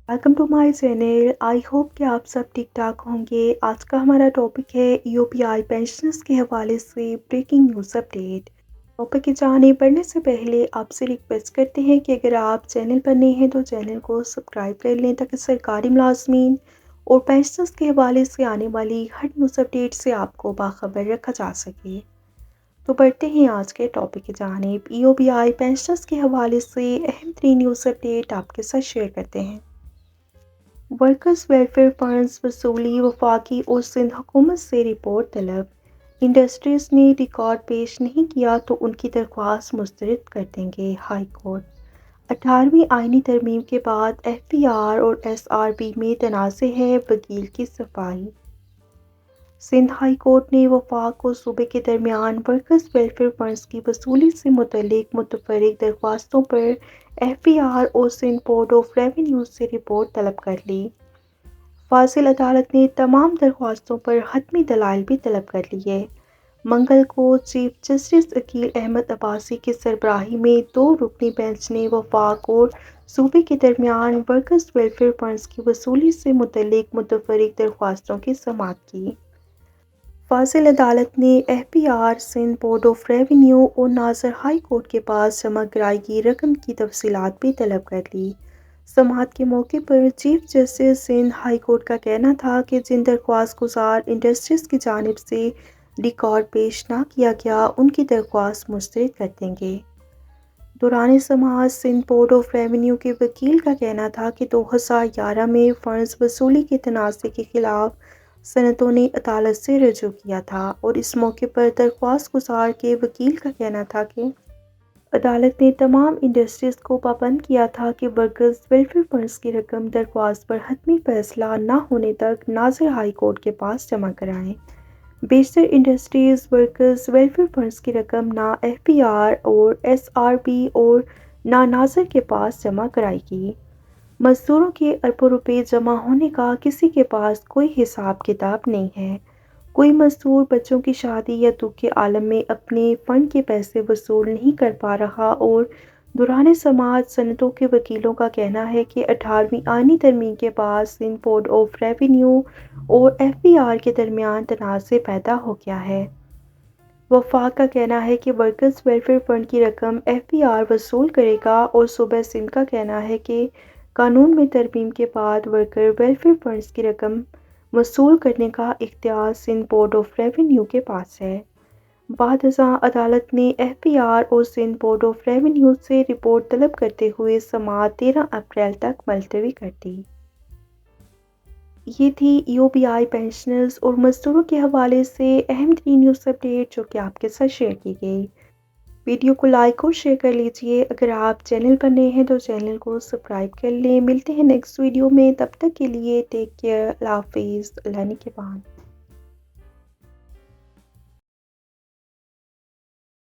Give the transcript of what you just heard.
Welcome to my channel. I hope कि आप सब ठीक ठाक होंगे। आज का हमारा टॉपिक है यूपीआई पेंशनर्स के हवाले से ब्रेकिंग न्यूज़ अपडेट। टॉपिक की जाने बढ़ने से पहले आपसे रिक्वेस्ट करते हैं कि अगर आप चैनल पर नए हैं तो चैनल को सब्सक्राइब कर लें ताकि सरकारी मुलाजमीन और पेंशनर्स के हवाले से आने वाली हर न्यूज़ अपडेट से आपको बाखबर रखा जा सके। तो बढ़ते हैं आज के टॉपिक की जानिब। यूपीआई पेंशनर्स के हवाले से अहम तरीन न्यूज़ अपडेट आपके साथ शेयर करते हैं। वर्कर्स वेलफेयर फंड्स वसूली वफाकी और सिंध हुकूमत से रिपोर्ट तलब। इंडस्ट्रीज ने रिकॉर्ड पेश नहीं किया तो उनकी दरख्वास्त मुस्तरद कर देंगे हाई कोर्ट। 18वीं आईनी तरमीम के बाद एफपीआर और एसआरबी में तनाज़े है, वकील की सफाई। सिंध हाई कोर्ट ने वफाक और सूबे के दरमियान वर्कर्स वेलफेयर फंड्स की वसूली से मुतल्लिक मुतफर्रिक दरख्वास्तों पर एफपीआर और सिंध बोर्ड ऑफ रेवेन्यू से रिपोर्ट तलब कर ली। फाजिल अदालत ने तमाम दरख्वास्तों पर हतमी दलाइल भी तलब कर लिए। मंगल को चीफ जस्टिस अकील अहमद अब्बासी की सरबराही में 2 रुकनी बेंच ने वफाक और सूबे के दरमियान वर्कर्स वेलफेयर फंड्स की वसूली से मुतल्लिक मुतफर्रिक दरख्वास्तों की समाअत की। फाजिल अदालत ने FPR, Sindh board of revenue और नाज़र हाई कोर्ट के पास जमा कराई गई रकम की तफसीलात भी तलब कर ली। समाअत के मौके पर chief justice Sindh high court का कहना था कि जिन दरख्वास्त गुजार इंडस्ट्रीज की जानिब से रिकॉर्ड पेश ना किया गया उनकी दरख्वास्त मुस्तरद कर देंगे। दौरान समाअत सिंध बोर्ड ऑफ रेवेन्यू के वकील का कहना था कि 2011 में फ़ंड्स वसूली के तनाज़े के खिलाफ सनतों ने अदालत से रजू किया था और इस मौके पर दरख्वास्त गुजार के वकील का कहना था कि अदालत ने तमाम इंडस्ट्रीज को पाबंद किया था कि वर्कर्स वेलफेयर फंड्स की रकम दरख्वास्त पर हतमी फैसला न होने तक नाज़र हाई कोर्ट के पास जमा कराएं। बेशतर इंडस्ट्रीज वर्कर्स वेलफेयर फंड्स की रकम ना एफपीआर और एसआरबी और ना नाज़र के पास जमा कराएगी। मजदूरों के अरबों रुपए जमा होने का किसी के पास कोई हिसाब किताब नहीं है। कोई मजदूर बच्चों की शादी या दुख के आलम में अपने फ़ंड के पैसे वसूल नहीं कर पा रहा और दौरान समाअत सनतों के वकीलों का कहना है कि 18वीं आईनी तरमीम के बाद सिंध बोर्ड ऑफ रेवेन्यू और एफपीआर के दरमियान तनाज़े पैदा हो गया है। वफाक का कहना है कि वर्कर्स वेलफेयर फंड की रकम एफपीआर वसूल करेगा और सूबा सिंध का कहना है कि कानून में तरमीम के बाद वर्कर वेलफेयर फंड्स की रकम वसूल करने का इख्तियार सिंध बोर्ड ऑफ रेवेन्यू के पास है। बादशाह अदालत ने एफपीआर और सिंध बोर्ड ऑफ रेवेन्यू से रिपोर्ट तलब करते हुए समाअत 13 अप्रैल तक मुलतवी कर दी। ये थी यूपीआई पेंशनर्स और मजदूरों के हवाले से अहम तरीन न्यूज़ अपडेट जो कि आपके साथ शेयर की गई। वीडियो को लाइक और शेयर कर लीजिए। अगर आप चैनल पर नए हैं तो चैनल को सब्सक्राइब कर लें। मिलते हैं नेक्स्ट वीडियो में, तब तक के लिए टेक केयर। अल्लाह हाफिज़। अल्लाह निगहबान।